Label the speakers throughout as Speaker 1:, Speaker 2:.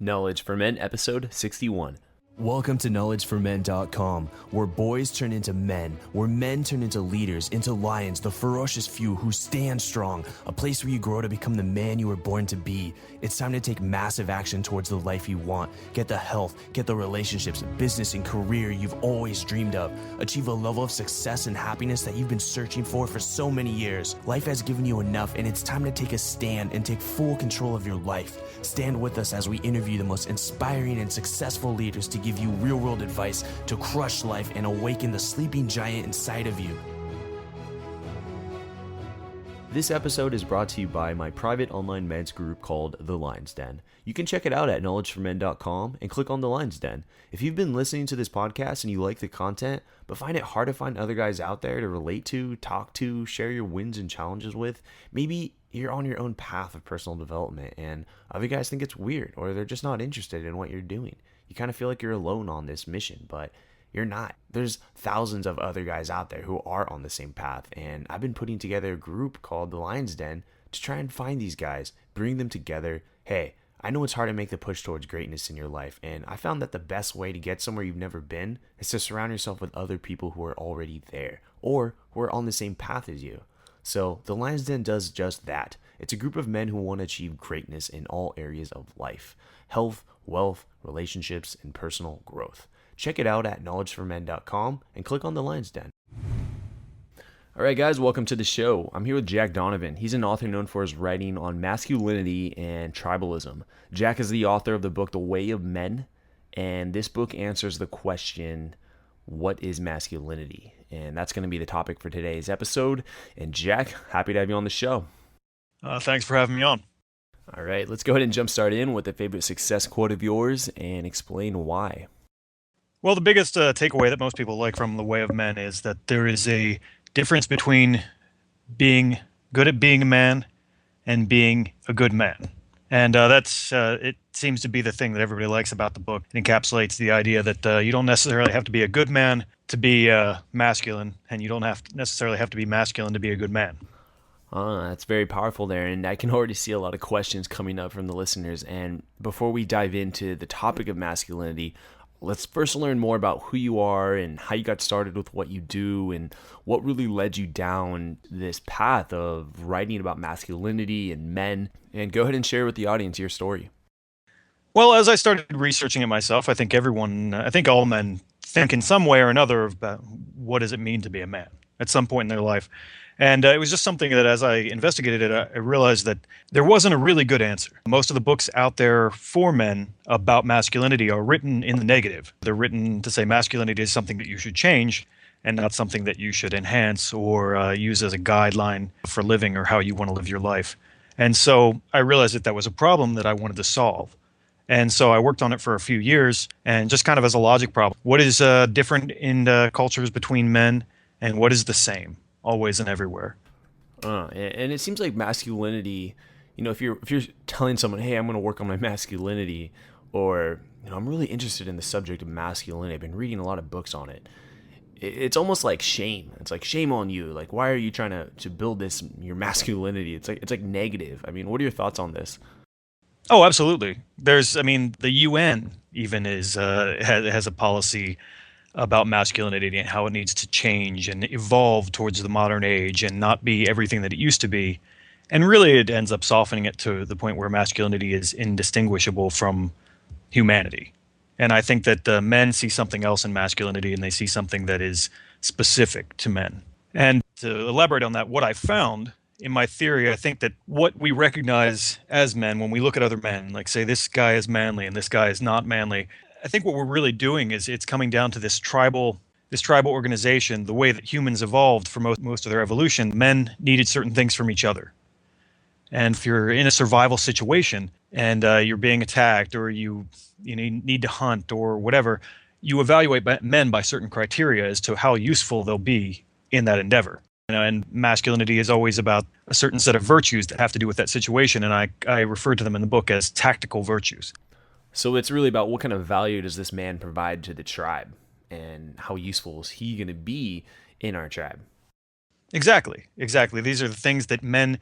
Speaker 1: Knowledge for Men, episode 61.
Speaker 2: Welcome to KnowledgeForMen.com, where boys turn into men, where men turn into leaders, into lions, the ferocious few who stand strong, a place where you grow to become the man you were born to be. It's time to take massive action towards the life you want. Get the health, get the relationships, business, and career you've always dreamed of. Achieve a level of success and happiness that you've been searching for so many years. Life has given you enough, and it's time to take a stand and take full control of your life. Stand with us as we interview the most inspiring and successful leaders to give you real-world advice to crush life and awaken the sleeping giant inside of you.
Speaker 1: This episode is brought to you by my private online men's group called The Lion's Den. You can check it out at knowledgeformen.com and click on The Lion's Den. If you've been listening to this podcast and you like the content, but find it hard to find other guys out there to relate to, talk to, share your wins and challenges with, maybe you're on your own path of personal development and other guys think it's weird or they're just not interested in what you're doing. You kind of feel like you're alone on this mission, but you're not. There's thousands of other guys out there who are on the same path, and I've been putting together a group called The Lion's Den to try and find these guys, bring them together. Hey, I know it's hard to make the push towards greatness in your life, and I found that the best way to get somewhere you've never been is to surround yourself with other people who are already there, or who are on the same path as you. So The Lion's Den does just that. It's a group of men who want to achieve greatness in all areas of life: health, wealth, relationships, and personal growth. Check it out at knowledgeformen.com and click on The Lion's Den. All right, guys, welcome to the show. I'm here with Jack Donovan. He's an author known for his writing on masculinity and tribalism. Jack is the author of the book The Way of Men, and this book answers the question, what is masculinity? And that's going to be the topic for today's episode. And Jack, happy to have you on the show.
Speaker 3: Thanks for having me on.
Speaker 1: All right, let's go ahead and jumpstart in with a favorite success quote of yours and explain why.
Speaker 3: Well, the biggest takeaway that most people like from The Way of Men is that there is a difference between being good at being a man and being a good man. And that's it seems to be the thing that everybody likes about the book. It encapsulates the idea that you don't necessarily have to be a good man to be masculine, and you don't necessarily have to be masculine to be a good man.
Speaker 1: That's very powerful there, and I can already see a lot of questions coming up from the listeners. And before we dive into the topic of masculinity, let's first learn more about who you are and how you got started with what you do and what really led you down this path of writing about masculinity and men. And go ahead and share with the audience your story.
Speaker 3: Well, as I started researching it myself, I think all men think in some way or another about what does it mean to be a man at some point in their life. And it was just something that as I investigated it, I realized that there wasn't a really good answer. Most of the books out there for men about masculinity are written in the negative. They're written to say masculinity is something that you should change and not something that you should enhance or use as a guideline for living or how you want to live your life. And so I realized that was a problem that I wanted to solve. And so I worked on it for a few years, and just kind of as a logic problem. What is different in cultures between men, and what is the same? Always and everywhere.
Speaker 1: And it seems like masculinity, if you're telling someone, hey, I'm going to work on my masculinity, or I'm really interested in the subject of masculinity, I've been reading a lot of books on it, it's almost like shame. It's like, shame on you. Like, why are you trying to build your masculinity? It's like negative. I mean, what are your thoughts on this?
Speaker 3: Oh, absolutely. The UN even has a policy about masculinity and how it needs to change and evolve towards the modern age and not be everything that it used to be. And really it ends up softening it to the point where masculinity is indistinguishable from humanity. And I think that men see something else in masculinity, and they see something that is specific to men. And to elaborate on that, what I found in my theory, I think that what we recognize as men when we look at other men, like say this guy is manly and this guy is not manly, I think what we're really doing is it's coming down to this tribal organization, the way that humans evolved for most of their evolution. Men needed certain things from each other. And if you're in a survival situation and you're being attacked, or you need to hunt or whatever, you evaluate men by certain criteria as to how useful they'll be in that endeavor. And masculinity is always about a certain set of virtues that have to do with that situation, and I refer to them in the book as tactical virtues.
Speaker 1: So it's really about what kind of value does this man provide to the tribe, and how useful is he going to be in our tribe?
Speaker 3: Exactly. These are the things that men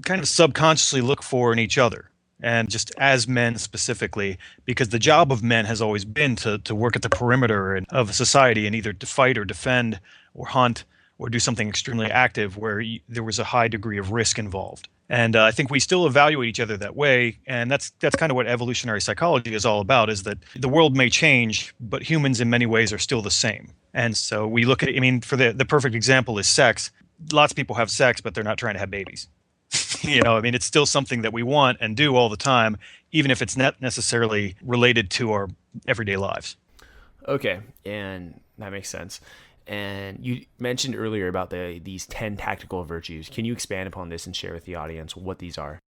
Speaker 3: kind of subconsciously look for in each other. and just as men specifically, because the job of men has always been to work at the perimeter of society and either to fight or defend or hunt or do something extremely active where there was a high degree of risk involved. And I think we still evaluate each other that way, and that's kind of what evolutionary psychology is all about, is that the world may change, but humans in many ways are still the same. And so we look at, I mean, for the perfect example is sex. Lots of people have sex, but they're not trying to have babies. I mean, it's still something that we want and do all the time, even if it's not necessarily related to our everyday lives.
Speaker 1: Okay, and that makes sense. And you mentioned earlier about these 10 tactical virtues. Can you expand upon this and share with the audience what these are?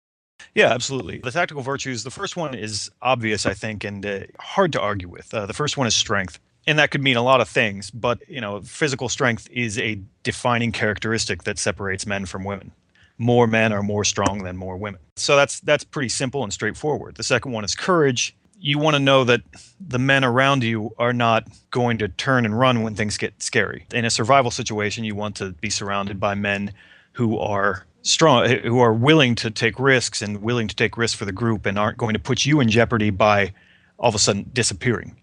Speaker 3: Yeah, absolutely. The tactical virtues, the first one is obvious, I think, and hard to argue with. The first one is strength. And that could mean a lot of things, but physical strength is a defining characteristic that separates men from women. More men are more strong than more women. So that's pretty simple and straightforward. The second one is courage. You want to know that the men around you are not going to turn and run when things get scary. In a survival situation, you want to be surrounded by men who are strong, who are willing to take risks and willing to take risks for the group and aren't going to put you in jeopardy by all of a sudden disappearing.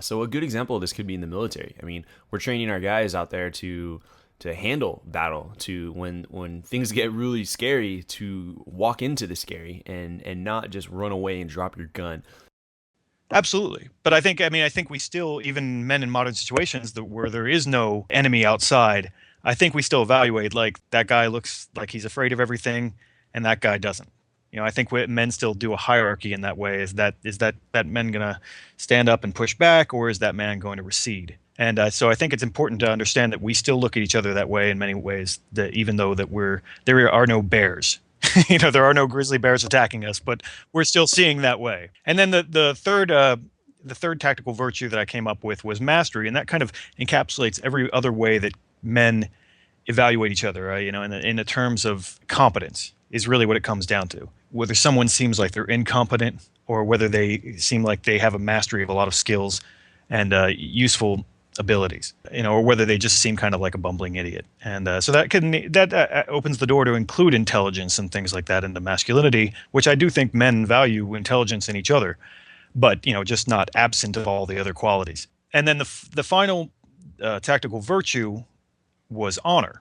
Speaker 1: So a good example of this could be in the military. I mean, we're training our guys out there to handle battle, to when things get really scary, to walk into the scary and not just run away and drop your gun.
Speaker 3: Absolutely. But I think we still, even men in modern situations where there is no enemy outside, I think we still evaluate, like, that guy looks like he's afraid of everything and that guy doesn't. I think men still do a hierarchy in that way. Is that men going to stand up and push back, or is that man going to recede? And so I think it's important to understand that we still look at each other that way in many ways, that even though that there are no bears. There are no grizzly bears attacking us, but we're still seeing that way. And then the third tactical virtue that I came up with was mastery, and that kind of encapsulates every other way that men evaluate each other. In the terms of competence is really what it comes down to. Whether someone seems like they're incompetent, or whether they seem like they have a mastery of a lot of skills and useful abilities, or whether they just seem kind of like a bumbling idiot. And so that opens the door to include intelligence and things like that into masculinity, which I do think men value intelligence in each other, but just not absent of all the other qualities. And then the final tactical virtue was honor.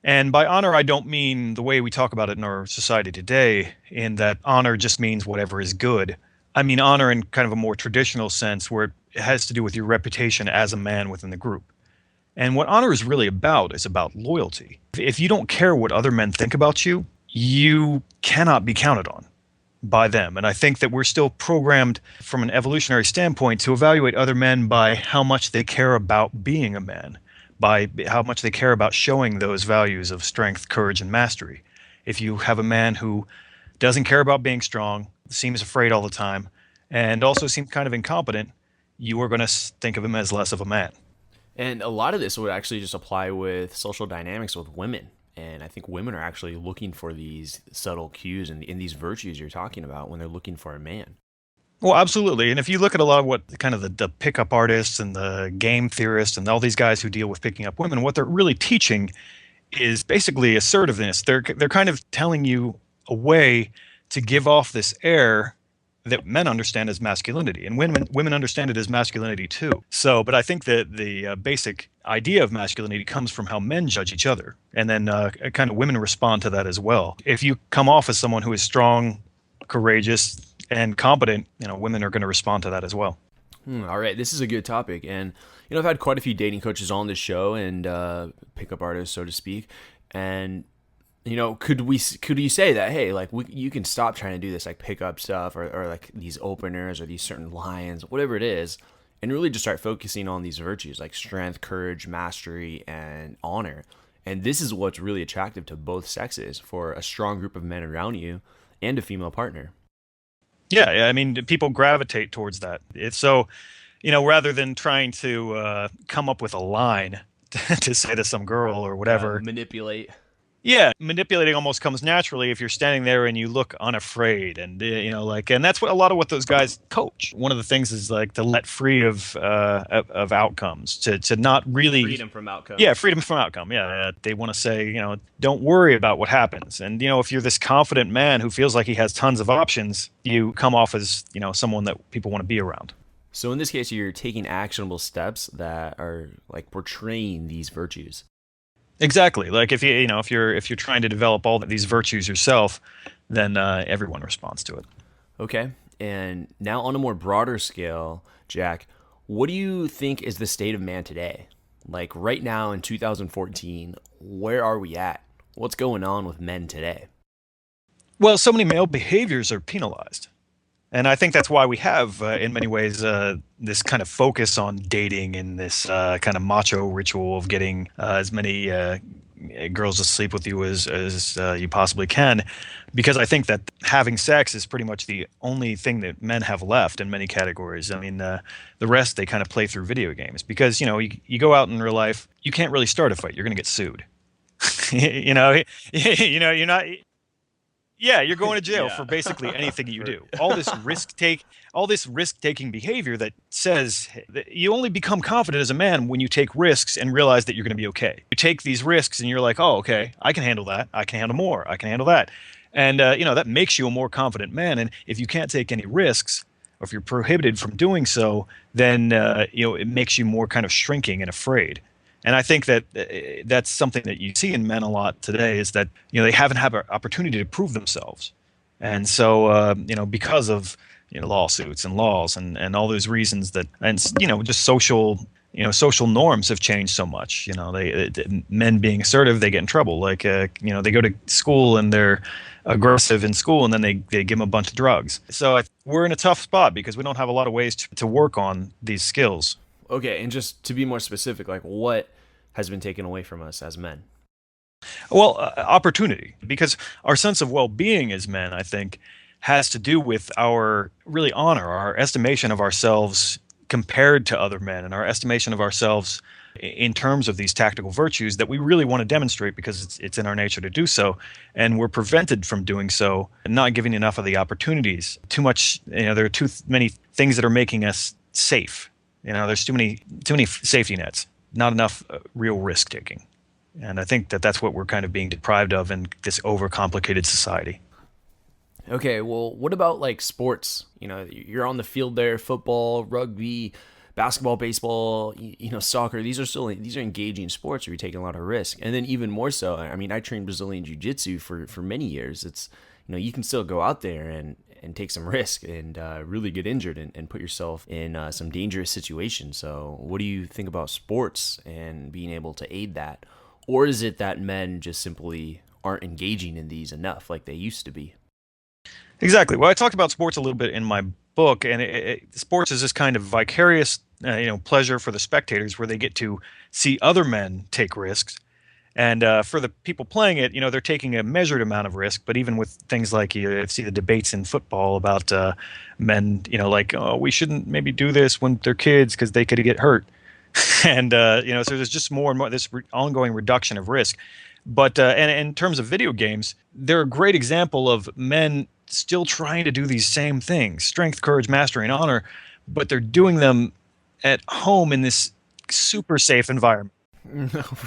Speaker 3: And by honor, I don't mean the way we talk about it in our society today, in that honor just means whatever is good. I mean honor in kind of a more traditional sense, where it has to do with your reputation as a man within the group. And what honor is really about is about loyalty. If you don't care what other men think about you, you cannot be counted on by them. And I think that we're still programmed from an evolutionary standpoint to evaluate other men by how much they care about being a man, by how much they care about showing those values of strength, courage, and mastery. If you have a man who doesn't care about being strong, seems afraid all the time, and also seems kind of incompetent, you are going to think of him as less of a man.
Speaker 1: And a lot of this would actually just apply with social dynamics with women. And I think women are actually looking for these subtle cues and in these virtues you're talking about when they're looking for a man.
Speaker 3: Well, absolutely. And if you look at a lot of what kind of the pickup artists and the game theorists and all these guys who deal with picking up women, what they're really teaching is basically assertiveness. They're kind of telling you a way to give off this air that men understand as masculinity, and women understand it as masculinity too. So, but I think that the basic idea of masculinity comes from how men judge each other, and then kind of women respond to that as well. If you come off as someone who is strong, courageous, and competent, women are going to respond to that as well.
Speaker 1: All right, this is a good topic, and I've had quite a few dating coaches on this show and pickup artists, so to speak, and could you say that, hey, like you can stop trying to do this like pickup stuff or like these openers or these certain lines, whatever it is, and really just start focusing on these virtues like strength, courage, mastery, and honor. And this is what's really attractive to both sexes for a strong group of men around you and a female partner.
Speaker 3: Yeah, I mean, people gravitate towards that. It's so, rather than trying to come up with a line to say to some girl or whatever,
Speaker 1: manipulate.
Speaker 3: Yeah, manipulating almost comes naturally if you're standing there and you look unafraid, and and that's what a lot of what those guys coach. One of the things is like to let free of outcomes, to not really.
Speaker 1: Freedom from outcome.
Speaker 3: Yeah, freedom from outcome. Yeah, they want to say, don't worry about what happens. And if you're this confident man who feels like he has tons of options, you come off as someone that people want to be around.
Speaker 1: So in this case, you're taking actionable steps that are like portraying these virtues.
Speaker 3: Exactly. Like if you're trying to develop all these virtues yourself, then everyone responds to it.
Speaker 1: Okay. And now on a more broader scale, Jack, what do you think is the state of man today? Like right now in 2014, where are we at? What's going on with men today?
Speaker 3: Well, so many male behaviors are penalized. And I think that's why we have, in many ways, this kind of focus on dating and this kind of macho ritual of getting as many girls to sleep with you as you possibly can, because I think that having sex is pretty much the only thing that men have left in many categories. I mean, the rest they kind of play through video games because you go out in real life, you can't really start a fight. You're going to get sued. You're not. Yeah, you're going to jail for basically anything you do. All this risk-taking behavior that says that you only become confident as a man when you take risks and realize that you're going to be okay. You take these risks and you're like, oh, okay, I can handle that. I can handle more. I can handle that. And that makes you a more confident man. And if you can't take any risks, or if you're prohibited from doing so, then it makes you more kind of shrinking and afraid. And I think that that's something that you see in men a lot today is that they haven't had an opportunity to prove themselves, and so because of lawsuits and laws and all those reasons that just social norms have changed so much. Men being assertive, they get in trouble. Like they go to school and they're aggressive in school, and then they give them a bunch of drugs. So we're in a tough spot because we don't have a lot of ways to work on these skills.
Speaker 1: Okay, and just to be more specific, like what has been taken away from us as men?
Speaker 3: Well, opportunity, because our sense of well-being as men, I think, has to do with our really honor, our estimation of ourselves compared to other men, and our estimation of ourselves in terms of these tactical virtues that we really want to demonstrate because it's in our nature to do so, and we're prevented from doing so and not giving enough of the opportunities. Too much, there are too many things that are making us safe. There's too many safety nets, not enough real risk taking. And I think that that's what we're kind of being deprived of in this overcomplicated society.
Speaker 1: Okay, well, what about like sports? You're on the field there, football, rugby, basketball, baseball, soccer. These are engaging sports where you're taking a lot of risk. And then even more so, I mean, I trained Brazilian Jiu-Jitsu for many years. It's, you can still go out there and take some risk and really get injured and put yourself in some dangerous situations. So what do you think about sports and being able to aid that? Or is it that men just simply aren't engaging in these enough like they used to be?
Speaker 3: Exactly. Well, I talked about sports a little bit in my book, and sports is this kind of vicarious pleasure for the spectators where they get to see other men take risks. And for the people playing it, they're taking a measured amount of risk. But even with things like you see the debates in football about men, like, oh, we shouldn't maybe do this when they're kids because they could get hurt. And, so there's just more and more this ongoing reduction of risk. But and in terms of video games, they're a great example of men still trying to do these same things: strength, courage, mastery, and honor. But they're doing them at home in this super safe environment.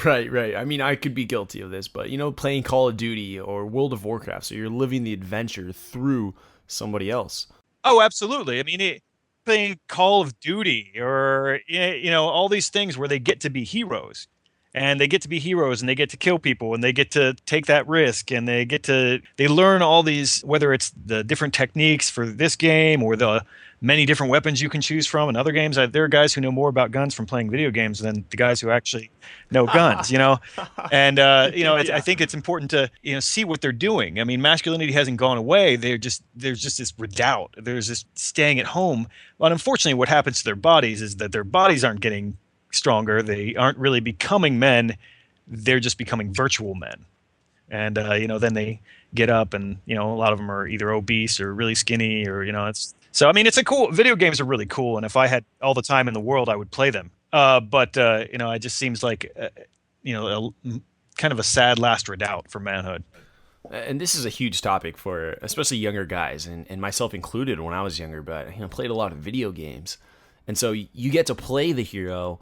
Speaker 1: Right. I mean, I could be guilty of this, but playing Call of Duty or World of Warcraft, so you're living the adventure through somebody else.
Speaker 3: Oh, absolutely. I mean, playing Call of Duty or all these things where they get to be heroes, and they get to be heroes, and they get to kill people, and they get to take that risk, and they learn all these, whether it's the different techniques for this game or the many different weapons you can choose from in other games. There are guys who know more about guns from playing video games than the guys who actually know guns, And,
Speaker 1: Yeah.
Speaker 3: I think it's important to, see what they're doing. I mean, masculinity hasn't gone away. There's just this redoubt. There's this staying at home. But unfortunately, what happens to their bodies is that their bodies aren't getting stronger. They aren't really becoming men. They're just becoming virtual men. And, then they get up and, a lot of them are either obese or really skinny or, So, I mean, video games are really cool. And if I had all the time in the world, I would play them. But it just seems like, kind of a sad last redoubt for manhood.
Speaker 1: And this is a huge topic for especially younger guys, and myself included when I was younger, but played a lot of video games. And so you get to play the hero,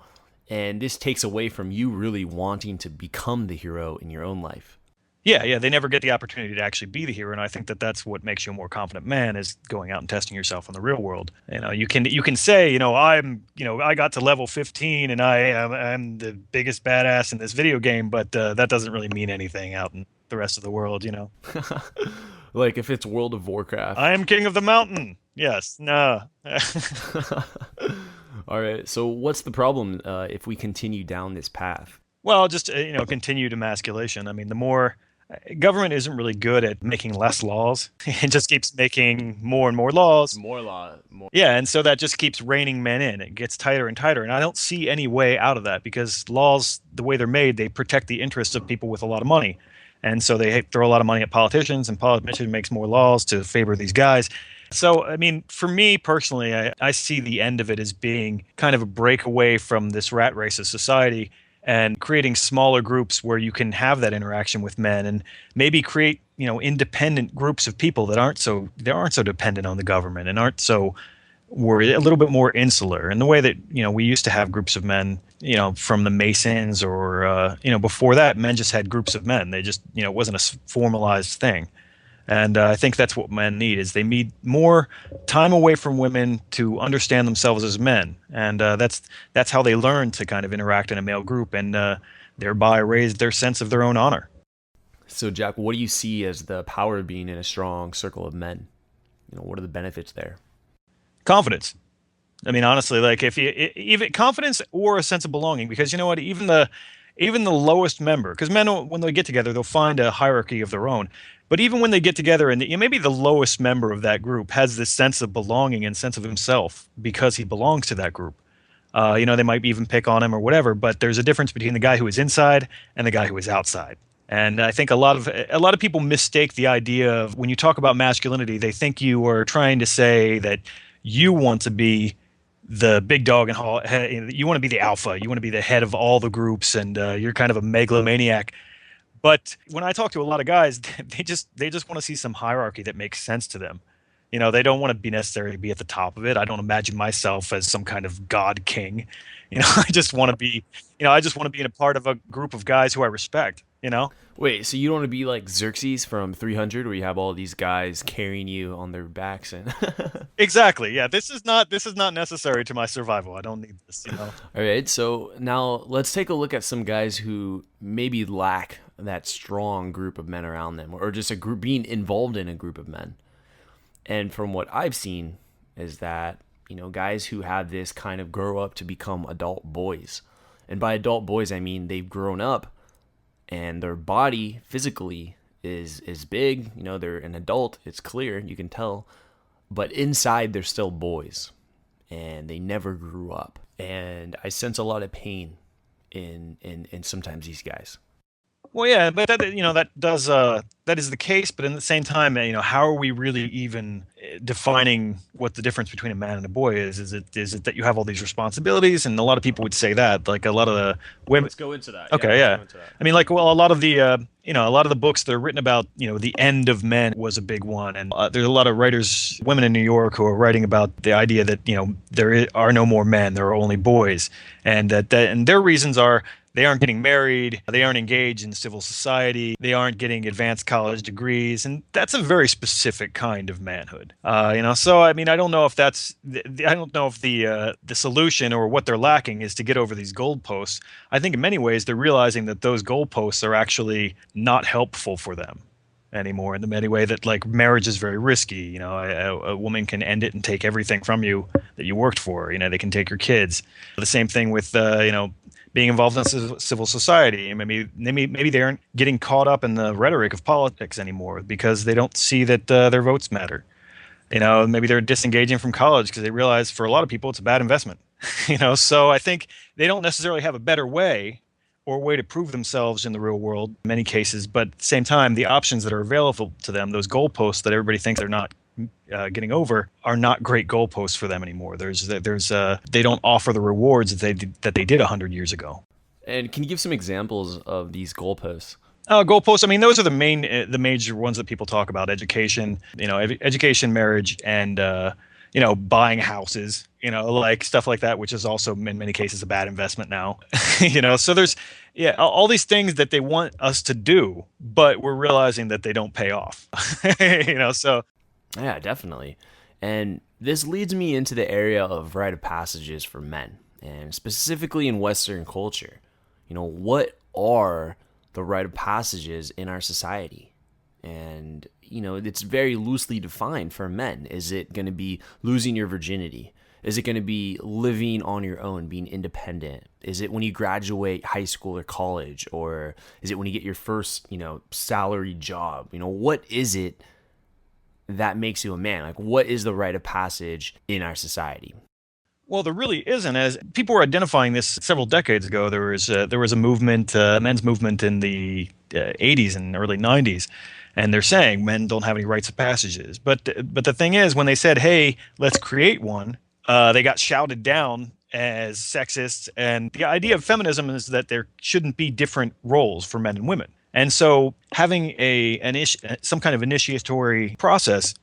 Speaker 1: and this takes away from you really wanting to become the hero in your own life.
Speaker 3: Yeah, they never get the opportunity to actually be the hero, and I think that that's what makes you a more confident man, is going out and testing yourself in the real world. You can say, I got to level 15 and I'm the biggest badass in this video game, but that doesn't really mean anything out in the rest of the world,
Speaker 1: Like if it's World of Warcraft.
Speaker 3: I am king of the mountain. Yes, no.
Speaker 1: All right, so what's the problem if we continue down this path?
Speaker 3: Well, just continued emasculation. I mean, the more government isn't really good at making less laws. It just keeps making more and more laws.
Speaker 1: More law. More.
Speaker 3: Yeah, and so that just keeps reining men in. It gets tighter and tighter, and I don't see any way out of that, because laws, the way they're made, they protect the interests of people with a lot of money. And so they throw a lot of money at politicians, and politicians makes more laws to favor these guys. So, I mean, for me personally, I see the end of it as being kind of a break away from this rat race of society, and creating smaller groups where you can have that interaction with men, and maybe create, independent groups of people that aren't so dependent on the government, and aren't so worried, a little bit more insular, in the way that, we used to have groups of men, from the Masons, or, before that, men just had groups of men. They just, it wasn't a formalized thing. And I think that's what men need, is they need more time away from women to understand themselves as men. And that's how they learn to kind of interact in a male group, and thereby raise their sense of their own honor.
Speaker 1: So, Jack, what do you see as the power of being in a strong circle of men? What are the benefits there?
Speaker 3: Confidence. I mean, honestly, like even confidence or a sense of belonging, because you know what, even the lowest member, because men, when they get together, they'll find a hierarchy of their own. But even when they get together, and maybe the lowest member of that group has this sense of belonging and sense of himself because he belongs to that group. They might even pick on him or whatever, but there's a difference between the guy who is inside and the guy who is outside. And I think a lot of people mistake the idea of, when you talk about masculinity, they think you are trying to say that you want to be the big dog and you want to be the alpha, you want to be the head of all the groups, and you're kind of a megalomaniac. But when I talk to a lot of guys, they just want to see some hierarchy that makes sense to them. They don't want to be necessarily be at the top of it. I don't imagine myself as some kind of god king. I just want to be, in a part of a group of guys who I respect.
Speaker 1: Wait, so you don't want to be like Xerxes from 300, where you have all these guys carrying you on their backs and
Speaker 3: Exactly. Yeah, this is not necessary to my survival. I don't need this,
Speaker 1: All right, so now let's take a look at some guys who maybe lack that strong group of men around them, or just a group, being involved in a group of men. And from what I've seen is that, guys who have this kind of grow up to become adult boys. And by adult boys, I mean they've grown up and their body physically is big. They're an adult. It's clear. You can tell. But inside, they're still boys. And they never grew up. And I sense a lot of pain in sometimes these guys.
Speaker 3: Well, yeah, but that is the case. But in the same time, how are we really even defining what the difference between a man and a boy is? Is it that you have all these responsibilities? And a lot of people would say that, like a lot of the women.
Speaker 1: Let's go into that.
Speaker 3: Okay, yeah. I mean, a lot of the books that are written about, the end of men was a big one. And there's a lot of writers, women in New York, who are writing about the idea that, there are no more men, there are only boys. And and their reasons are, they aren't getting married, they aren't engaged in civil society, they aren't getting advanced college degrees, and that's a very specific kind of manhood. So I mean, I don't know if the solution, or what they're lacking, is to get over these goalposts. I think in many ways they're realizing that those goalposts are actually not helpful for them anymore, in the many way that, like, marriage is very risky. A woman can end it and take everything from you that you worked for. They can take your kids. The same thing with being involved in civil society. Maybe they aren't getting caught up in the rhetoric of politics anymore because they don't see that their votes matter. Maybe they're disengaging from college because they realize, for a lot of people, it's a bad investment. So I think they don't necessarily have a better way or a way to prove themselves in the real world in many cases, but at the same time, the options that are available to them, those goalposts that everybody thinks they're not getting over, are not great goalposts for them anymore. They don't offer the rewards that they did 100 years ago.
Speaker 1: And can you give some examples of these goalposts?
Speaker 3: Goalposts. I mean, those are the major ones that people talk about: education, education, marriage, and buying houses. Like stuff like that, which is also in many cases a bad investment now. So there's all these things that they want us to do, but we're realizing that they don't pay off. So
Speaker 1: Yeah, definitely. And this leads me into the area of rite of passages for men, and specifically in Western culture. What are the rite of passages in our society? And, it's very loosely defined for men. Is it going to be losing your virginity? Is it going to be living on your own, being independent? Is it when you graduate high school or college? Or is it when you get your first, salary job? What is it that makes you a man? Like, what is the rite of passage in our society?
Speaker 3: well, there really isn't. As people were identifying this several decades ago, there was a movement, men's movement in the 80s and early 90s, and they're saying men don't have any rites of passages. But the thing is, when they said, "Hey, let's create one," they got shouted down as sexist. And the idea of feminism is that there shouldn't be different roles for men and women. And so, having some kind of initiatory process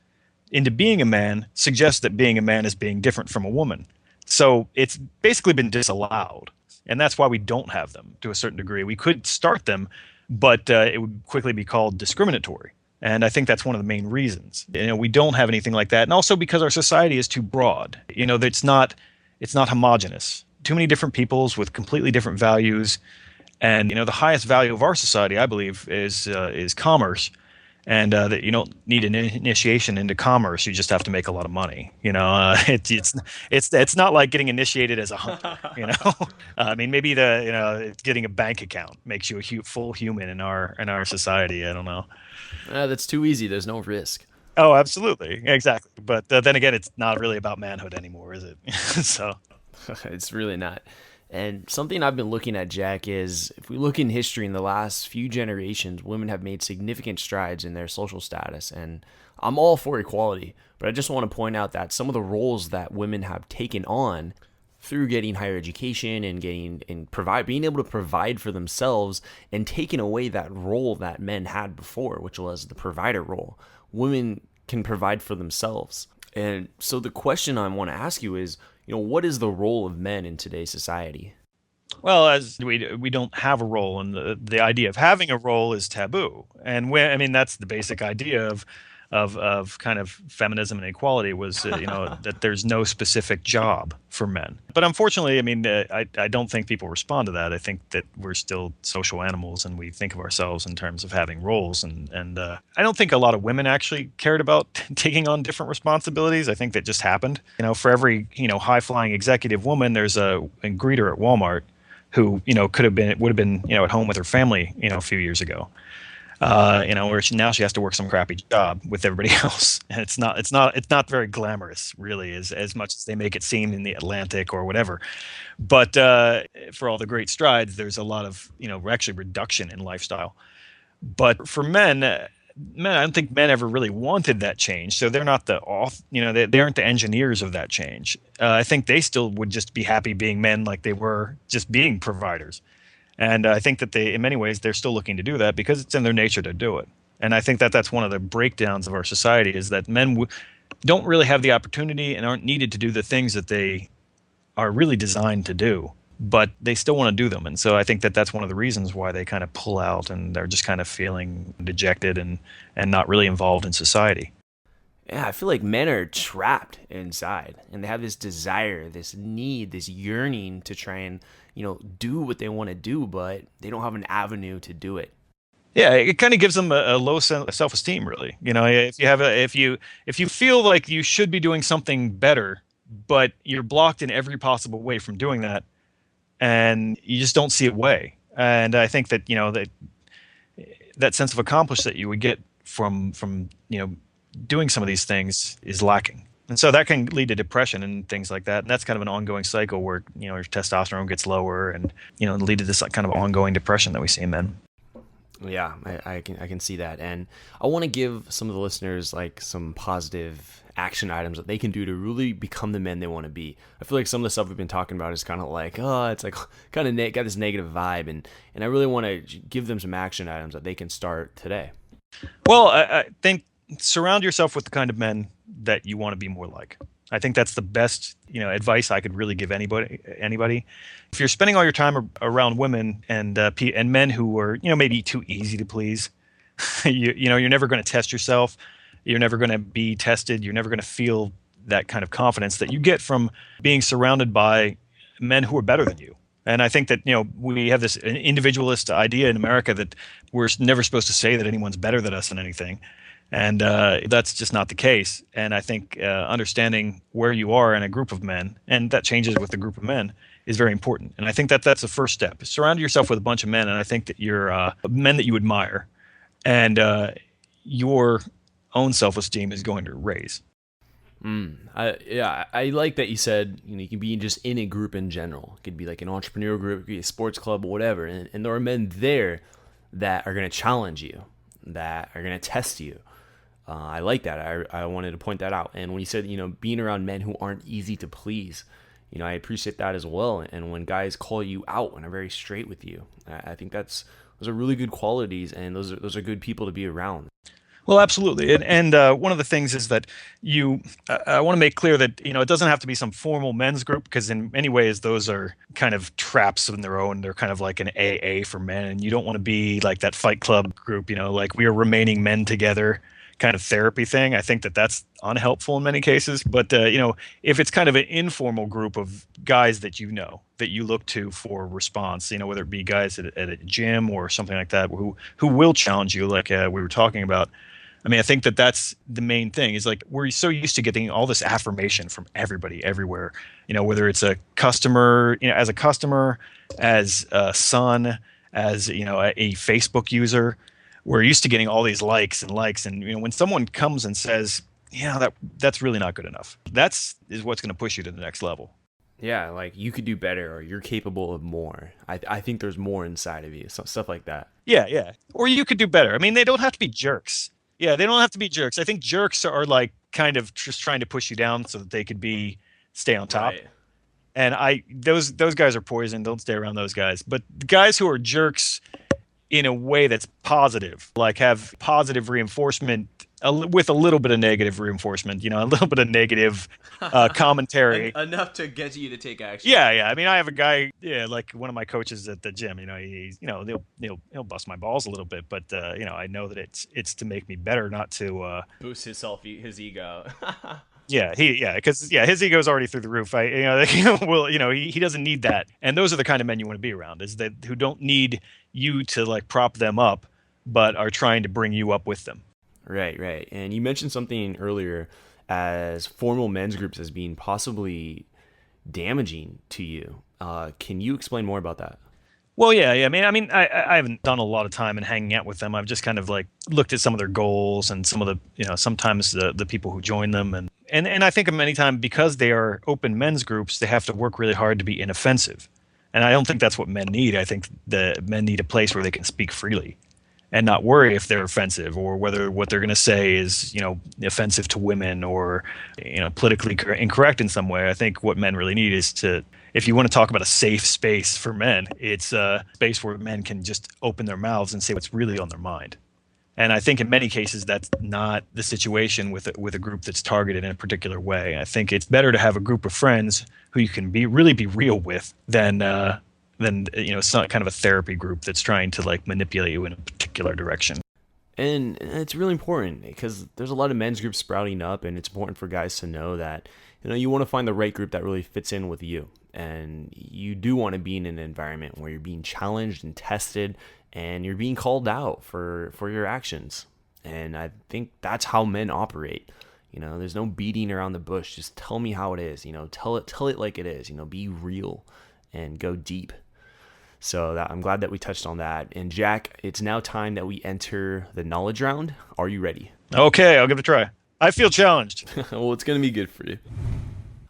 Speaker 3: into being a man suggests that being a man is being different from a woman. So it's basically been disallowed, and that's why we don't have them to a certain degree. We could start them, but it would quickly be called discriminatory. And I think that's one of the main reasons. We don't have anything like that, and also because our society is too broad. It's not homogenous. Too many different peoples with completely different values, and the highest value of our society, I believe, is commerce. And that you don't need an initiation into commerce. You just have to make a lot of money. It's not like getting initiated as a hunter. I mean, maybe getting a bank account makes you a full human in our society. I don't know.
Speaker 1: That's too easy. There's no risk.
Speaker 3: Oh, absolutely, exactly. But then again, it's not really about manhood anymore, is it? So
Speaker 1: It's really not. And something I've been looking at, Jack, is if we look in history in the last few generations, women have made significant strides in their social status. And I'm all for equality, but I just want to point out that some of the roles that women have taken on through getting higher education and being able to provide for themselves and taking away that role that men had before, which was the provider role. Women can provide for themselves. And so the question I want to ask you is, what is the role of men in today's society?
Speaker 3: well, as we don't have a role, and the idea of having a role is taboo. And I mean, that's the basic idea of kind of feminism and equality was that there's no specific job for men. But unfortunately, I mean, I don't think people respond to that. I think that we're still social animals, and we think of ourselves in terms of having roles. And I don't think a lot of women actually cared about taking on different responsibilities. I think that just happened. For every high flying executive woman, there's a greeter at Walmart who would have been at home with her family a few years ago. Where now she has to work some crappy job with everybody else, and it's not very glamorous, really, as much as they make it seem in the Atlantic or whatever. But for all the great strides, there's a lot of actually reduction in lifestyle. But for men, I don't think men ever really wanted that change, so they're not they aren't the engineers of that change. I think they still would just be happy being men, like they were just being providers. And I think that in many ways, they're still looking to do that because it's in their nature to do it. And I think that that's one of the breakdowns of our society is that men don't really have the opportunity and aren't needed to do the things that they are really designed to do, but they still want to do them. And so I think that that's one of the reasons why they kind of pull out and they're just kind of feeling dejected and not really involved in society.
Speaker 1: Yeah, I feel like men are trapped inside, and they have this desire, this need, this yearning to try and do what they want to do, but they don't have an avenue to do it.
Speaker 3: Yeah, it kind of gives them a low self-esteem, really. If you feel like you should be doing something better, but you're blocked in every possible way from doing that, and you just don't see a way. And I think that that sense of accomplishment that you would get from doing some of these things is lacking. And so that can lead to depression and things like that. And that's kind of an ongoing cycle where, your testosterone gets lower and, lead to this kind of ongoing depression that we see in men.
Speaker 1: Yeah, I can see that. And I want to give some of the listeners like some positive action items that they can do to really become the men they want to be. I feel like some of the stuff we've been talking about is kind of like, oh, it's like kind of got this negative vibe, and I really want to give them some action items that they can start today.
Speaker 3: Well, I think surround yourself with the kind of men that you want to be more like. I think that's the best, advice I could really give anybody. If you're spending all your time around women and men who are, maybe too easy to please, you're never going to test yourself. You're never going to be tested. You're never going to feel that kind of confidence that you get from being surrounded by men who are better than you. And I think that, we have this individualist idea in America that we're never supposed to say that anyone's better than us in anything. And that's just not the case. And I think understanding where you are in a group of men, and that changes with a group of men, is very important. And I think that that's the first step. Surround yourself with a bunch of men, and I think that you're men that you admire, and your own self-esteem is going to raise.
Speaker 1: I like that you said you can be just in a group in general. It could be like an entrepreneur group, it could be a sports club, or whatever. And there are men there that are going to challenge you, that are going to test you. I like that. I wanted to point that out. And when you said, being around men who aren't easy to please, I appreciate that as well. And when guys call you out and are very straight with you, I think those are really good qualities, and those are good people to be around.
Speaker 3: Well, absolutely. And one of the things is that I want to make clear that, it doesn't have to be some formal men's group, because in many ways those are kind of traps in their own. They're kind of like an AA for men, and you don't want to be like that Fight Club group, like we are remaining men together kind of therapy thing. I think that that's unhelpful in many cases. But, if it's kind of an informal group of guys that that you look to for response, whether it be guys at a gym or something like that, who will challenge you, like we were talking about. I mean, I think that that's the main thing, is like we're so used to getting all this affirmation from everybody everywhere, whether it's a customer, as a customer, as a son, as, a Facebook user. We're used to getting all these likes. And, when someone comes and says, that's really not good enough, is what's going to push you to the next level.
Speaker 1: Yeah, like you could do better, or you're capable of more. I think there's more inside of you, stuff like that.
Speaker 3: Yeah. Or you could do better. I mean, they don't have to be jerks. Yeah, they don't have to be jerks. I think jerks are like kind of just trying to push you down so that they could stay on top. Right. And those guys are poison. Don't stay around those guys. But the guys who are jerks in a way that's positive, like have positive reinforcement with a little bit of negative reinforcement, a little bit of negative commentary.
Speaker 1: Enough to get you to take action.
Speaker 3: Yeah. I mean, I have a guy, like one of my coaches at the gym, he's, he'll bust my balls a little bit, but, I know that it's to make me better, not to
Speaker 1: boost his ego.
Speaker 3: Because his ego is already through the roof. He doesn't need that. And those are the kind of men you want to be around, is that who don't need you to like prop them up, but are trying to bring you up with them.
Speaker 1: Right. And you mentioned something earlier as formal men's groups as being possibly damaging to you. Can you explain more about that?
Speaker 3: Well, yeah. I mean, I haven't done a lot of time in hanging out with them. I've just kind of like looked at some of their goals and some of the, sometimes the people who join them. And I think many times, because they are open men's groups, they have to work really hard to be inoffensive. And I don't think that's what men need. I think the men need a place where they can speak freely and not worry if they're offensive, or whether what they're going to say is, offensive to women, or, politically incorrect in some way. I think what men really need is if you want to talk about a safe space for men, it's a space where men can just open their mouths and say what's really on their mind. And I think in many cases that's not the situation with a group that's targeted in a particular way. I think it's better to have a group of friends who you can really be real with than some kind of a therapy group that's trying to like manipulate you in a particular direction.
Speaker 1: And it's really important, because there's a lot of men's groups sprouting up, and it's important for guys to know that you want to find the right group that really fits in with you. And you do want to be in an environment where you're being challenged and tested, and you're being called out for your actions. And I think that's how men operate. There's no beating around the bush. Just tell me how it is. Tell it like it is. Be real and go deep. So I'm glad that we touched on that. And Jack, it's now time that we enter the knowledge round. Are you ready?
Speaker 3: Okay, I'll give it a try. I feel challenged.
Speaker 1: Well, it's going to be good for you.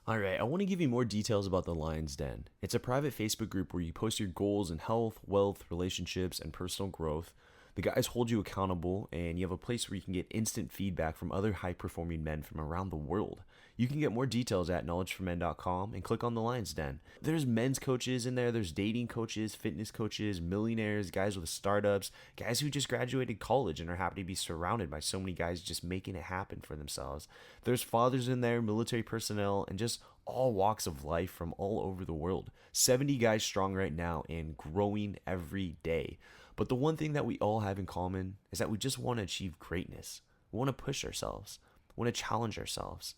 Speaker 1: All right, I want to give you more details about the Lion's Den. It's a private Facebook group where you post your goals in health, wealth, relationships, and personal growth. The guys hold you accountable, and you have a place where you can get instant feedback from other high-performing men from around the world. You can get more details at knowledgeformen.com and click on the Lions Den. There's men's coaches in there, there's dating coaches, fitness coaches, millionaires, guys with startups, guys who just graduated college and are happy to be surrounded by so many guys just making it happen for themselves. There's fathers in there, military personnel, and just all walks of life from all over the world. 70 guys strong right now and growing every day. But the one thing that we all have in common is that we just want to achieve greatness. We want to push ourselves. We want to challenge ourselves.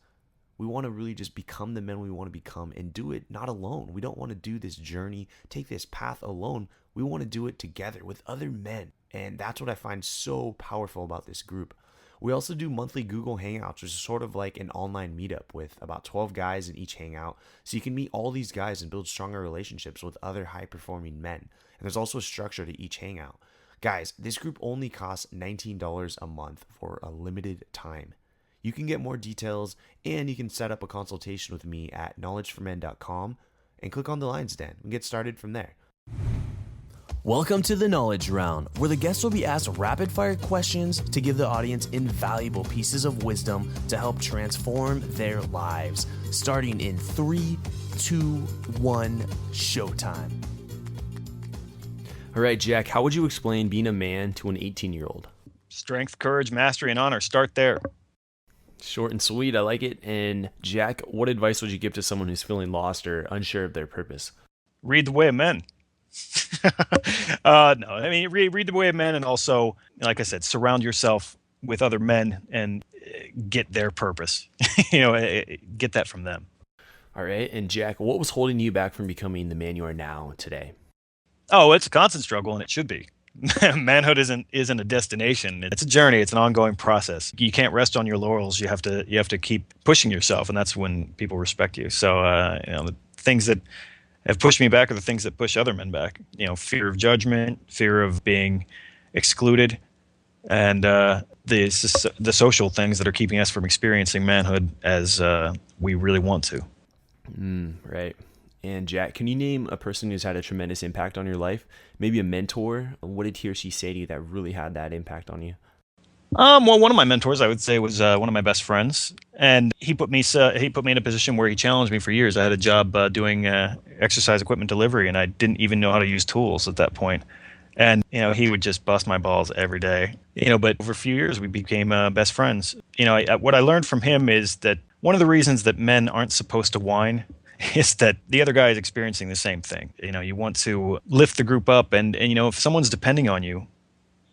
Speaker 1: We want to really just become the men we want to become and do it not alone. We don't want to do this journey, take this path alone. We want to do it together with other men. And that's what I find so powerful about this group. We also do monthly Google Hangouts, which is sort of like an online meetup with about 12 guys in each hangout. So you can meet all these guys and build stronger relationships with other high-performing men. And there's also a structure to each hangout. Guys, this group only costs $19 a month for a limited time. You can get more details, and you can set up a consultation with me at knowledgeformen.com and click on the Lions Den and get started from there.
Speaker 2: Welcome to the Knowledge Round, where the guests will be asked rapid-fire questions to give the audience invaluable pieces of wisdom to help transform their lives. Starting in 3, 2, 1, showtime.
Speaker 1: All right, Jack, how would you explain being a man to an 18-year-old?
Speaker 3: Strength, courage, mastery, and honor. Start there.
Speaker 1: Short and sweet, I like it. And Jack, what advice would you give to someone who's feeling lost or unsure of their purpose?
Speaker 3: Read The Way of Men. No, I mean, read The Way of Men, and also, like I said, surround yourself with other men and get their purpose. Get that from them.
Speaker 1: All right. And Jack, what was holding you back from becoming the man you are now today?
Speaker 3: Oh, it's a constant struggle, and it should be. Manhood isn't a destination. It's a journey. It's an ongoing process. You can't rest on your laurels. You have to keep pushing yourself, and that's when people respect you. So, the things that have pushed me back are the things that push other men back. Fear of judgment, fear of being excluded, and the social things that are keeping us from experiencing manhood as we really want to.
Speaker 1: Right. And Jack, can you name a person who's had a tremendous impact on your life? Maybe a mentor? What did he or she say to you that really had that impact on you?
Speaker 3: Well, one of my mentors, I would say, was one of my best friends, and he put me in a position where he challenged me for years. I had a job doing exercise equipment delivery, and I didn't even know how to use tools at that point. And he would just bust my balls every day. But over a few years, we became best friends. What I learned from him is that one of the reasons that men aren't supposed to whine is that the other guy is experiencing the same thing. You want to lift the group up, and if someone's depending on you,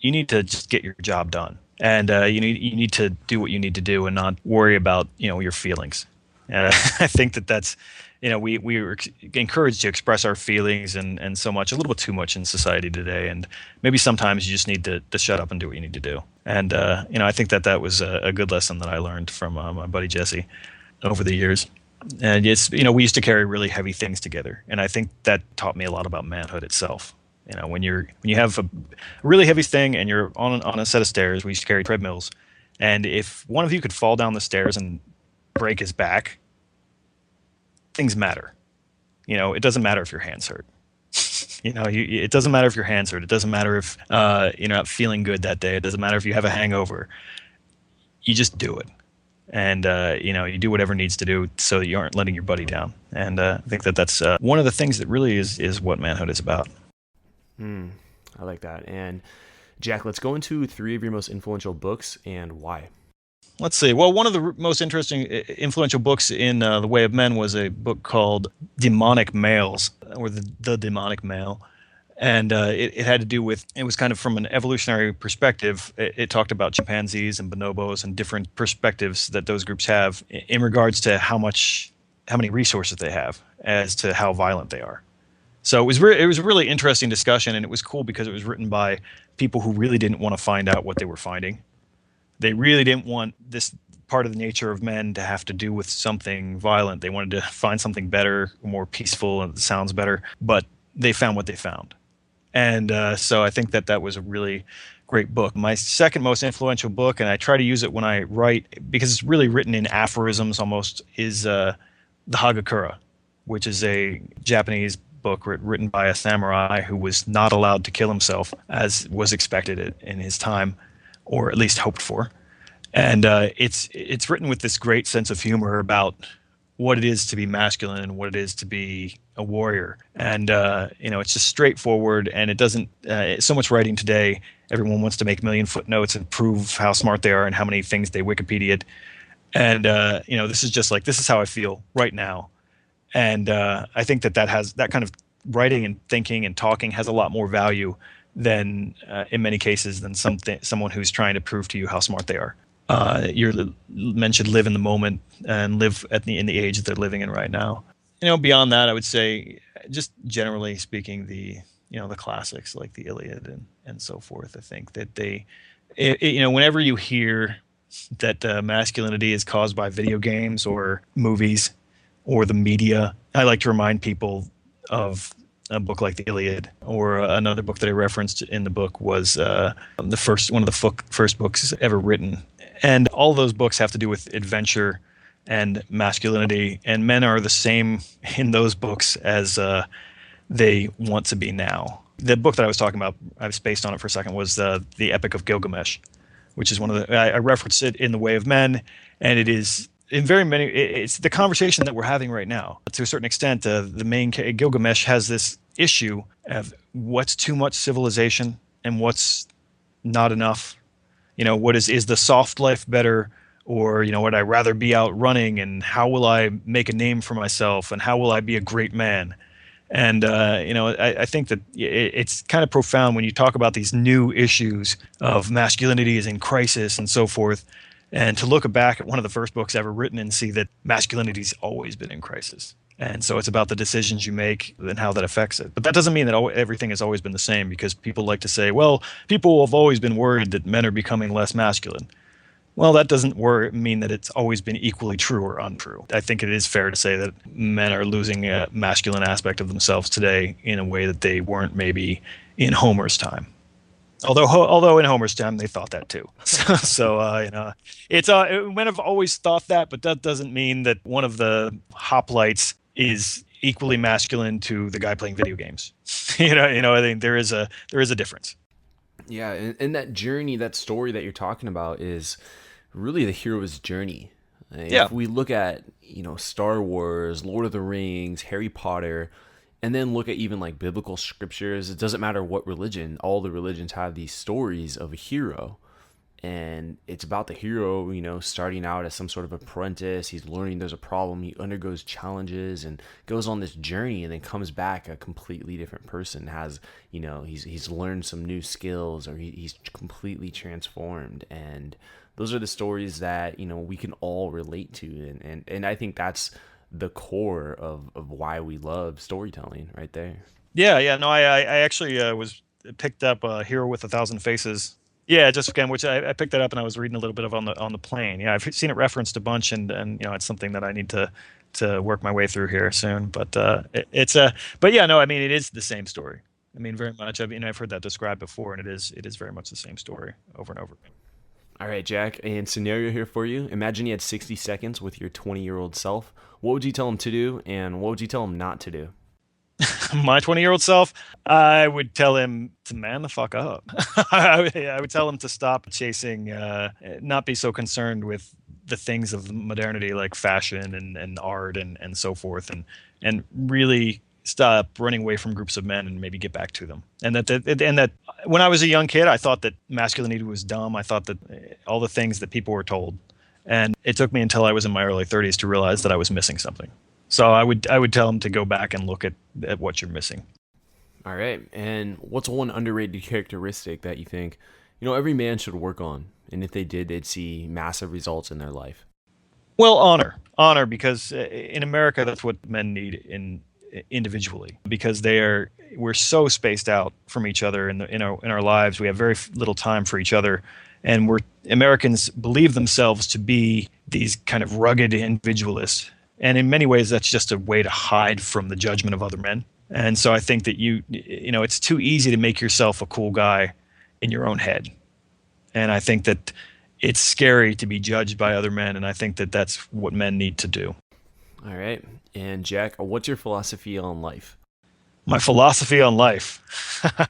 Speaker 3: you need to just get your job done. And you need to do what you need to do and not worry about your feelings. And I think that's we were encouraged to express our feelings and so much, a little bit too much in society today. And maybe sometimes you just need to shut up and do what you need to do. And I think that was a good lesson that I learned from my buddy Jesse over the years. And it's we used to carry really heavy things together, and I think that taught me a lot about manhood itself. When you have a really heavy thing and you're on a set of stairs, we used to carry treadmills, and if one of you could fall down the stairs and break his back, things matter. It doesn't matter if your hands hurt. It doesn't matter if your hands hurt. It doesn't matter if you're not feeling good that day. It doesn't matter if you have a hangover. You just do it. And, you do whatever needs to do so that you aren't letting your buddy down. And I think that's one of the things that really is what manhood is about.
Speaker 1: I like that. And Jack, let's go into 3 of your most influential books and why.
Speaker 3: Let's see. Well, one of the most influential books in The Way of Men was a book called Demonic Males, or the Demonic Male. And it had to do with, it was kind of from an evolutionary perspective. It talked about chimpanzees and bonobos and different perspectives that those groups have in regards to how many resources they have as to how violent they are. So it was a really interesting discussion, and it was cool because it was written by people who really didn't want to find out what they were finding. They really didn't want this part of the nature of men to have to do with something violent. They wanted to find something better, more peaceful, and it sounds better, but they found what they found. And so I think that was a really great book. My second most influential book, and I try to use it when I write because it's really written in aphorisms almost, is the Hagakure, which is a Japanese book written by a samurai who was not allowed to kill himself as was expected in his time, or at least hoped for. And it's written with this great sense of humor about what it is to be masculine and what it is to be a warrior. And it's just straightforward, and it doesn't. So much writing today, everyone wants to make million footnotes and prove how smart they are and how many things they Wikipedia'd. And this is just like, this is how I feel right now. And I think that has that kind of writing and thinking and talking has a lot more value than in many cases than someone who's trying to prove to you how smart they are. Men should live in the moment and live in the age that they're living in right now. Beyond that, I would say, just generally speaking, the classics like the Iliad and so forth. I think that whenever you hear that masculinity is caused by video games or movies or the media, I like to remind people of a book like the Iliad, or another book that I referenced in the book was one of the first books ever written. And all those books have to do with adventure and masculinity, and men are the same in those books as they want to be now. The book that I was talking about, I was spaced on it for a second, was the Epic of Gilgamesh, which is I referenced it in The Way of Men, and it is in very many. It's the conversation that we're having right now. To a certain extent, the main Gilgamesh has this issue of what's too much civilization and what's not enough. What is the soft life better, or would I rather be out running, and how will I make a name for myself, and how will I be a great man? And I think that it's kind of profound when you talk about these new issues of masculinity is in crisis and so forth, and to look back at one of the first books ever written and see that masculinity's always been in crisis. And so it's about the decisions you make and how that affects it. But that doesn't mean that everything has always been the same, because people like to say, well, people have always been worried that men are becoming less masculine. Well, that doesn't mean that it's always been equally true or untrue. I think it is fair to say that men are losing a masculine aspect of themselves today in a way that they weren't maybe in Homer's time. Although in Homer's time they thought that too. It's men have always thought that, but that doesn't mean that one of the hoplites is equally masculine to the guy playing video games. I think there is a difference.
Speaker 1: Yeah, and that journey, that story that you're talking about is really the hero's journey.
Speaker 3: Yeah.
Speaker 1: If we look at, Star Wars, Lord of the Rings, Harry Potter, and then look at even like biblical scriptures, it doesn't matter what religion, all the religions have these stories of a hero. And it's about the hero, starting out as some sort of apprentice. He's learning there's a problem. He undergoes challenges and goes on this journey, and then comes back a completely different person. Has, he's learned some new skills, or he's completely transformed. And those are the stories that, we can all relate to. And I think that's the core of why we love storytelling right there.
Speaker 3: Yeah. No, I actually was picked up Hero with a Thousand Faces. Yeah, just again, which I picked that up and I was reading a little bit of on the plane. Yeah, I've seen it referenced a bunch, and it's something that I need to work my way through here soon. But it is the same story. I mean, very much. I've heard that described before, and it is very much the same story over and over again.
Speaker 1: All right, Jack, and scenario here for you. Imagine you had 60 seconds with your 20-year-old self. What would you tell him to do, and what would you tell him not to do?
Speaker 3: My 20-year-old self, I would tell him to man the fuck up. I would tell him to stop chasing, not be so concerned with the things of modernity like fashion and art and so forth, and really stop running away from groups of men and maybe get back to them. And that when I was a young kid, I thought that masculinity was dumb. I thought that all the things that people were told, and it took me until I was in my early 30s to realize that I was missing something. So I would tell them to go back and look at what you're missing.
Speaker 1: All right. And what's one underrated characteristic that you think, every man should work on? And if they did, they'd see massive results in their life.
Speaker 3: Well, honor, because in America, that's what men need individually, because we're so spaced out from each other in our lives. We have very little time for each other. And Americans believe themselves to be these kind of rugged individualists. And in many ways, that's just a way to hide from the judgment of other men. And so I think that it's too easy to make yourself a cool guy in your own head. And I think that it's scary to be judged by other men. And I think that that's what men need to do.
Speaker 1: All right. And Jack, what's your philosophy on life?
Speaker 3: My philosophy on life.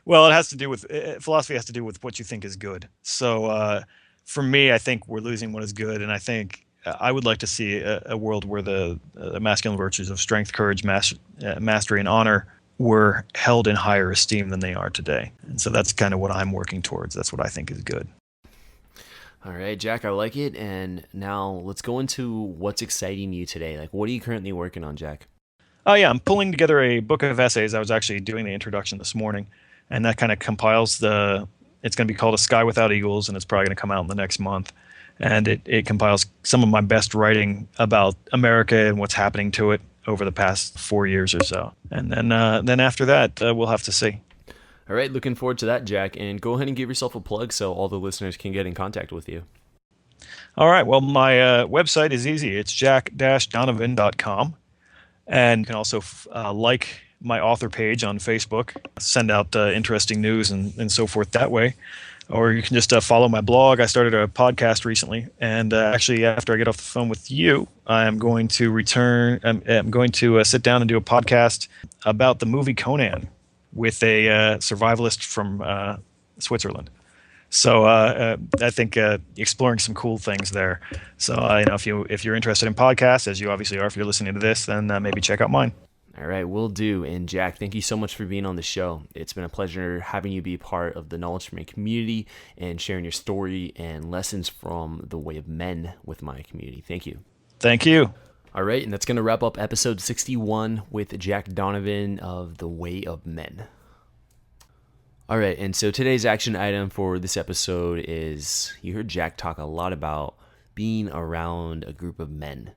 Speaker 3: Well, it has to do with philosophy has to do with what you think is good. So for me, I think we're losing what is good, and I think I would like to see a world where the masculine virtues of strength, courage, mastery, and honor were held in higher esteem than they are today. And so that's kind of what I'm working towards. That's what I think is good.
Speaker 1: All right, Jack, I like it. And now let's go into what's exciting you today. Like, what are you currently working on, Jack?
Speaker 3: Oh yeah, I'm pulling together a book of essays. I was actually doing the introduction this morning, and that kind of compiles it's going to be called A Sky Without Eagles, and it's probably going to come out in the next month. And it compiles some of my best writing about America and what's happening to it over the past 4 years or so. And then after that, we'll have to see.
Speaker 1: All right, looking forward to that, Jack. And go ahead and give yourself a plug so all the listeners can get in contact with you.
Speaker 3: All right, well, my website is easy. It's jack-donovan.com. And you can also like my author page on Facebook, send out interesting news and so forth that way. Or you can just follow my blog. I started a podcast recently. And actually, after I get off the phone with you, I'm going to return. I'm going to sit down and do a podcast about the movie Conan with a survivalist from Switzerland. So I think exploring some cool things there. So if you're interested in podcasts, as you obviously are, if you're listening to this, then maybe check out mine.
Speaker 1: All right, will do. And Jack, thank you so much for being on the show. It's been a pleasure having you be part of the Knowledge for Men community and sharing your story and lessons from the way of men with my community. Thank you.
Speaker 3: Thank you.
Speaker 1: All right, and that's going to wrap up episode 61 with Jack Donovan of The Way of Men. All right, and so today's action item for this episode is, you heard Jack talk a lot about being around a group of men.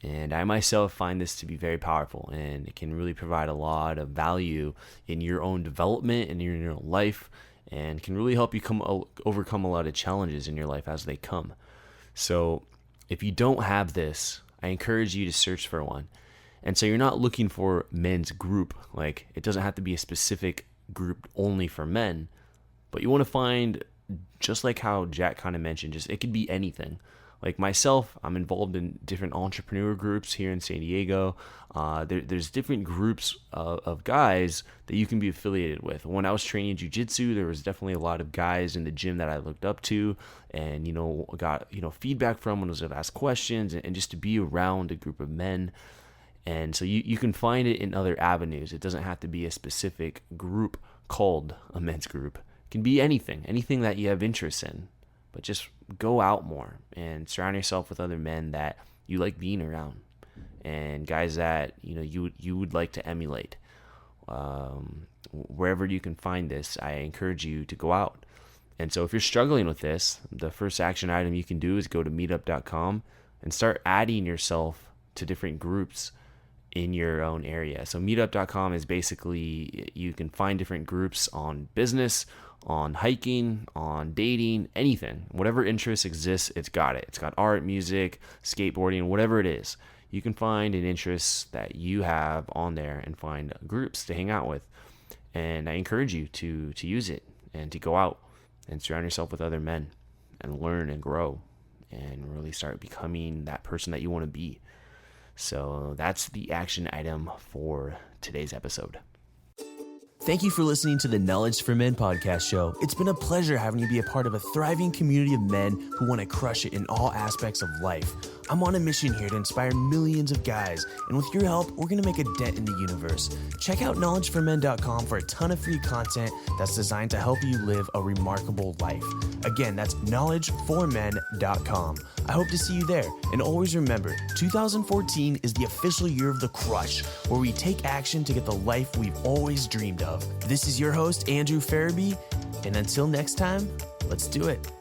Speaker 1: And I myself find this to be very powerful, and it can really provide a lot of value in your own development and in your own life, and can really help you overcome a lot of challenges in your life as they come. So if you don't have this, I encourage you to search for one. And so you're not looking for men's group. Like, it doesn't have to be a specific group only for men, but you want to find, just like how Jack kind of mentioned, just it could be anything. Like myself, I'm involved in different entrepreneur groups here in San Diego. There's different groups of guys that you can be affiliated with. When I was training jiu-jitsu, there was definitely a lot of guys in the gym that I looked up to and, got, feedback from when I was asked questions and just to be around a group of men. And so you can find it in other avenues. It doesn't have to be a specific group called a men's group. It can be anything that you have interest in. But just go out more and surround yourself with other men that you like being around, and guys that you would like to emulate. Wherever you can find this, I encourage you to go out. And so if you're struggling with this, the first action item you can do is go to meetup.com and start adding yourself to different groups in your own area. So meetup.com is basically, you can find different groups on business, on hiking, on dating, anything. Whatever interest exists, it's got it. It's got art, music, skateboarding, whatever it is. You can find an interest that you have on there and find groups to hang out with. And I encourage you to use it and to go out and surround yourself with other men and learn and grow and really start becoming that person that you want to be. So that's the action item for today's episode.
Speaker 2: Thank you for listening to the Knowledge for Men podcast show. It's been a pleasure having you be a part of a thriving community of men who want to crush it in all aspects of life. I'm on a mission here to inspire millions of guys, and with your help, we're going to make a dent in the universe. Check out knowledgeformen.com for a ton of free content that's designed to help you live a remarkable life. Again, that's knowledgeformen.com. I hope to see you there. And always remember, 2014 is the official year of the crush, where we take action to get the life we've always dreamed of. This is your host, Andrew Farabee, and until next time, let's do it.